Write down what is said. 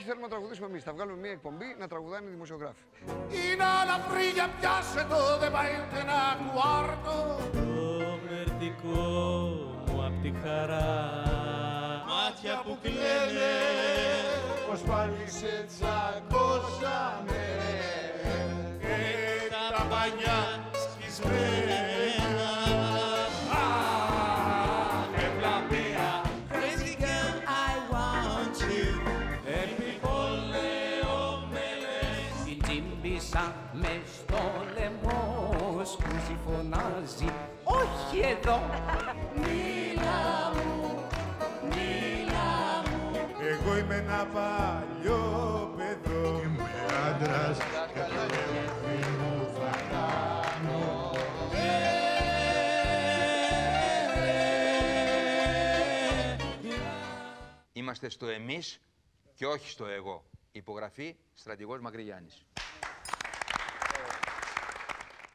θέλουμε να τραγουδήσουμε εμείς. Θα βγάλουμε μια εκπομπή να τραγουδάνε οι δημοσιογράφοι. Είναι αλαφρίγια, πιάσε το, δεν πάει ούτε ένα κουάρτο. Το μερτικό μου απ' τη χαρά, μάτια που κλαίνε, πως πάλι σε τσακώσαμε και τα πανιά σκισμένα. Μες στο λαιμό σκούζει φωνάζει, όχι εδώ. Μίλα μου, μίλα μου. Εγώ είμαι ένα παλιό παιδό. Είμαι άντρας και το λεφτί μου θα κάνω. Είμαστε στο εμείς και όχι στο εγώ. Υπογραφή Στρατηγός Μακρυγιάννης.